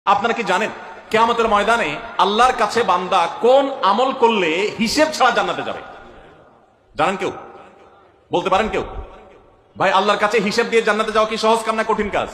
আপনারা কি জানেন কিয়ামতের ময়দানে আল্লাহর কাছে বান্দা কোন আমল করলে হিসেব ছাড়া জান্নাতে যাবে? জানেন কেউ? বলতে পারেন কেউ? ভাই, আল্লাহর কাছে হিসেব দিয়ে জান্নাতে যাওয়া কি সহজ কাম না কঠিন কাজ?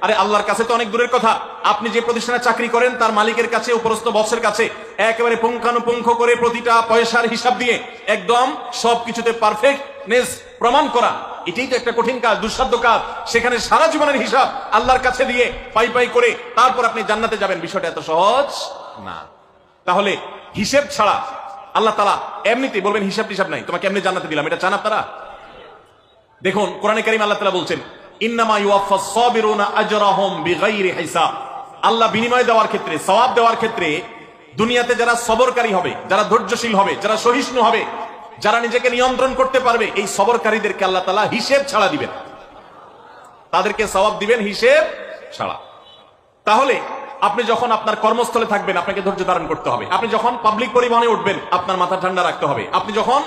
আরে আল্লাহর কাছে তো অনেক দূরের কথা। আপনি যে প্রতিষ্ঠানে চাকরি করেন তার মালিকের কাছে, উপরস্থ বসের কাছে একেবারে পুঙ্খানুপুঙ্খ করে প্রতিটা পয়সার হিসাব দিয়ে একদম সবকিছুতে পারফেক্টনেস প্রমাণ করা, এটাই তো একটা কঠিন কাজ, দুঃসাধ্য কাজ। সেখানে সারা জীবনের হিসাব আল্লাহর কাছে দিয়ে পাই পাই করে তারপর আপনি জান্নাতে যাবেন, বিষয়টা এত সহজ না। তাহলে হিসেব ছাড়া আল্লাহ তাআলা এমনিতেই বলবেন হিসাব টিসাব নাই, তোমাকে এমনি জান্নাতে দিলাম, এটা চান আপনারা? দেখুন কোরআনে কারীমে আল্লাহ তাআলা বলছেন ইন্নামা ইউওয়াফাস সাবিরুনা আজরাহুম বিগাইরি হিসাব। আল্লাহ বিনিময় দেওয়ার ক্ষেত্রে, সওয়াব দেওয়ার ক্ষেত্রে দুনিয়াতে যারা সবরকারী হবে, যারা ধৈর্যশীল হবে, যারা সহিষ্ণু হবে, যারা নিজেকে নিয়ন্ত্রণ করতে পারবে, এই সবরকারীদেরকে আল্লাহ তাআলা হিসেব ছাড়া দিবেন, তাদেরকে সওয়াব দিবেন হিসেব ছাড়া। তাহলে আপনি যখন আপনার কর্মস্থলে থাকবেন আপনাকে ধৈর্য ধারণ করতে হবে। আপনি যখন পাবলিক পরিবহনে উঠবেন আপনার মাথা ঠান্ডা রাখতে হবে। আপনি যখন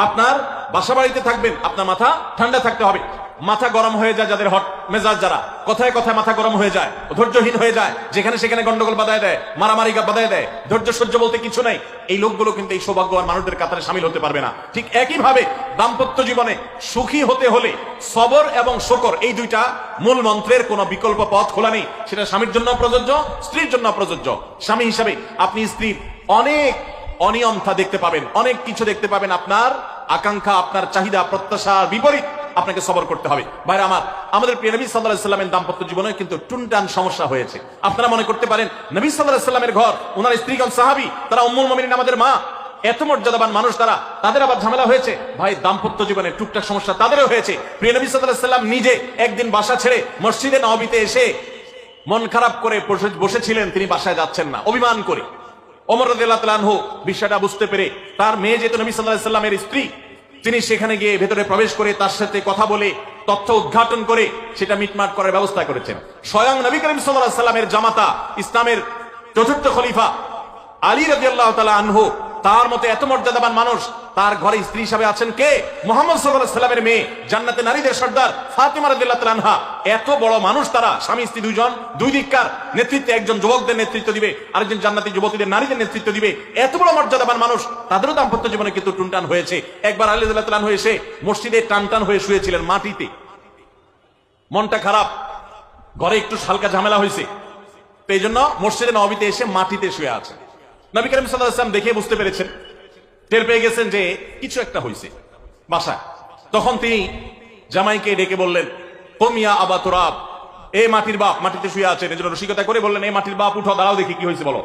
আপনার বাসা বাড়িতে থাকবেন আপনার মাথা ঠান্ডা থাকতে হবে। মাথা গরম হয়ে যায় যাদের, হট মেজাজ যারা, কথায় কথায় মাথা গরম হয়ে যায়, ধৈর্যহীন হয়ে যায়, যেখানে সেখানে গন্ডগোল বাধায় দেয়, মারামারি বাধায় দেয়, ধৈর্য সহ্য বলতে কিছু নাই, এই লোকগুলো কিন্তু এই সৌভাগ্যবান মানুষদের কাতারে শামিল হতে পারবে না। ঠিক একই ভাবে দাম্পত্য জীবনে সুখী হতে হলে সবর এবং শকর, এই দুইটা মূল মন্ত্রের কোনো বিকল্প পথ খোলা নেই। সেটা স্বামীর জন্য প্রযোজ্য, স্ত্রীর জন্য প্রযোজ্য। স্বামী হিসাবে আপনি স্ত্রীর অনেক অনিয়মতা দেখতে পাবেন, অনেক কিছু দেখতে পাবেন, আপনার আকাঙ্ক্ষা, আপনার চাহিদা প্রত্যাশার বিপরীত আপনাকে সবর করতে হবে। ভাইরা আমার, আমাদের প্রিয় নবী সাল্লাল্লাহু আলাইহি সাল্লামের দাম্পত্য জীবনে কিন্তু টুনটান সমস্যা হয়েছে। আপনারা মনে করতে পারেন নবী সাল্লাল্লাহু আলাইহি সাল্লামের ঘর, ওনার স্ত্রীগণ সাহাবী, তারা উম্মুল মুমিনিন আমাদের মা, এত মর্যাদাবান মানুষ তারা, তাদের আবার ঝামেলা হয়েছে। ভাই, দাম্পত্য জীবনে টুকটাক সমস্যা তাদেরও হয়েছে। প্রিয় নবী সাল্লাল্লাহু আলাইহি সাল্লাম নিজে একদিন বাসা ছেড়ে মসজিদে নববীতে এসে মন খারাপ করে বসেছিলেন, তিনি বাসায় যাচ্ছেন না, অভিমান করে। ওমর রাদিয়াল্লাহু তাআলা আনহু বিষয়টা বুঝতে পেরে তার মেয়ে যেহেতু নবী সাল্লাল্লাহু আলাইহি সাল্লামের স্ত্রী, তিনি সেখানে গিয়ে ভেতরে প্রবেশ করে তার সাথে কথা বলে তথ্য উদ্ঘাটন করে সেটা মিটমাট করার ব্যবস্থা করেছেন। স্বয়ং নবী করিম সাল্লাল্লাহু আলাইহি সাল্লামের জামাতা, ইসলামের চতুর্থ খলিফা আলী রাদিয়াল্লাহু তাআলা আনহু, তার মতো এত মর্যাদাবান মানুষ, তার ঘরে স্ত্রী হিসাবে আছেন কে? মুহাম্মদ সাল্লাল্লাহু আলাইহি সাল্লামের মেয়ে, জান্নাতে নারীদের সর্দার ফাতিমা রাদিয়াল্লাহু তাআলা আনহা। এত বড় মানুষ তারা, স্বামী স্ত্রী দুইজন, দুই দিককার নেতৃত্বে, একজন যুবকদের নেতৃত্ব দিবে, আরেকজন জান্নাতি যুবতীদের, নারীদের নেতৃত্ব দিবে। এত বড় মর্যাদাবান মানুষ, তাদেরও দাম্পত্য জীবনে কিন্তু টুনটান হয়েছে। একবার আলী রাদিয়াল্লাহু তাআলা আনহু এসে মসজিদে টানটান হয়ে শুয়েছিলেন মাটিতে, মনটা খারাপ, ঘরে একটু হালকা ঝামেলা হয়েছে, তো এই জন্য মসজিদে নববীতে এসে মাটিতে শুয়ে আছে। নবী করিম সাল্লাল্লাহু আলাইহি ওয়াসাল্লাম দেখে বুঝতে পেরেছেন, টের পেয়ে গেছেন যে কিছু একটা হয়েছে বাসায়। তখন তিনি জামাইকে ডেকে বললেন, কুমিয়া আবা তুরাব, এ মাটির বাপ, মাটিতে শুয়ে আছেন, এজন্য রসিকতা করে বললেন, এই মাটির বাপ উঠো, দাঁড়াও দেখি কি হয়েছে বলো।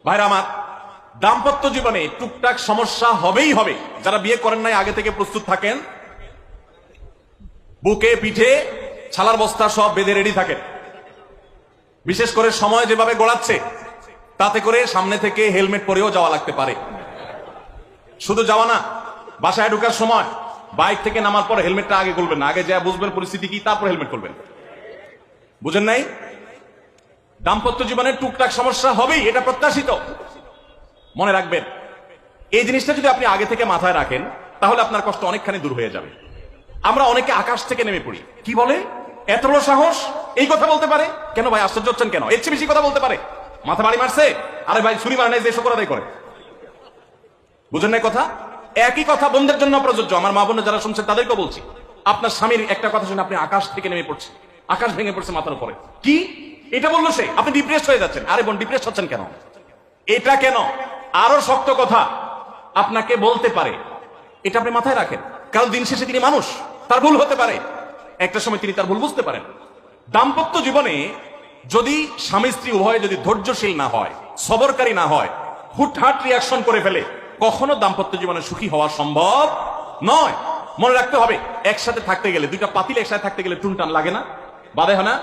ভাইরা আমার, দাম্পত্য জীবনে টুকটাক সমস্যা হবেই হবে। যারা বিয়ে করেন নাই আগে থেকে প্রস্তুত থাকেন, বুকে পিঠে ছালার বস্তা সব বেঁধে রেডি থাকেন। বিশেষ করে সময় যেভাবে গড়াচ্ছে তাতে করে সামনে থেকে হেলমেট পরেও যাওয়া লাগতে পারে। শুধু যাওয়া না, বাসায় ঢোকার সময় বাইক থেকে নামার পর হেলমেটটা আগে খুলবেন না, আগে যা বুঝবেন পরিস্থিতি কি, তারপর হেলমেট খুলবেন। বুঝেন নাই? দাম্পত্য জীবনে টুকটাক সমস্যা হবেই, এটা প্রত্যাশিত। মনে রাখবেন, এই জিনিসটা যদি আপনি আগে থেকে মাথায় রাখেন তাহলে আপনার কষ্ট অনেকখানি দূর হয়ে যাবে। আমরা অনেকে আকাশ থেকে নেমে পড়ি, কি বলে, এত বড় সাহস, এই কথা বলতে পারে কেন? ভাই আশ্চর্য হচ্ছেন কেন? এর চেয়ে বেশি কথা বলতে পারে, মাথা বাড়ি মারছে, আরে ভাই ছুরি মারা নাই যে শকর আদায় করে। বুঝেন নাই কথা? একই কথা বোনদের জন্য প্রযোজ্য। আমার মা বোন যারা শুনছেন তাদেরকে বলছি, আপনার স্বামীর একটা কথা শুনে আপনি আকাশ থেকে নেমে পড়ছেন, আকাশ ভেঙে পড়ছে মাথার উপরে, কি এটা বললো সে, আপনি ডিপ্রেস হয়ে যাচ্ছেন। আরে বোন, ডিপ্রেস হচ্ছেন কেন? এটা কেন? আরো শক্ত কথা আপনাকে বলতে পারে, এটা আপনি মাথায় রাখেন, কারণ দিন শেষে তিনি মানুষ, তার ভুল হতে পারে, একটা সময় তিনি তার ভুল বুঝতে পারেন। দাম্পত্য জীবনে যদি স্বামী স্ত্রী উভয় যদি ধৈর্যশীল না হয়, সবরকারী না হয়, হুটহাট রিয়াকশন করে ফেলে, কখনো দাম্পত্য জীবনে সুখী হওয়া সম্ভব নয়। মনে রাখতে হবে, একসাথে থাকতে গেলে, দুইটা পাতিল একসাথে থাকতে গেলে টুনটান লাগে না? বাধে হয় না?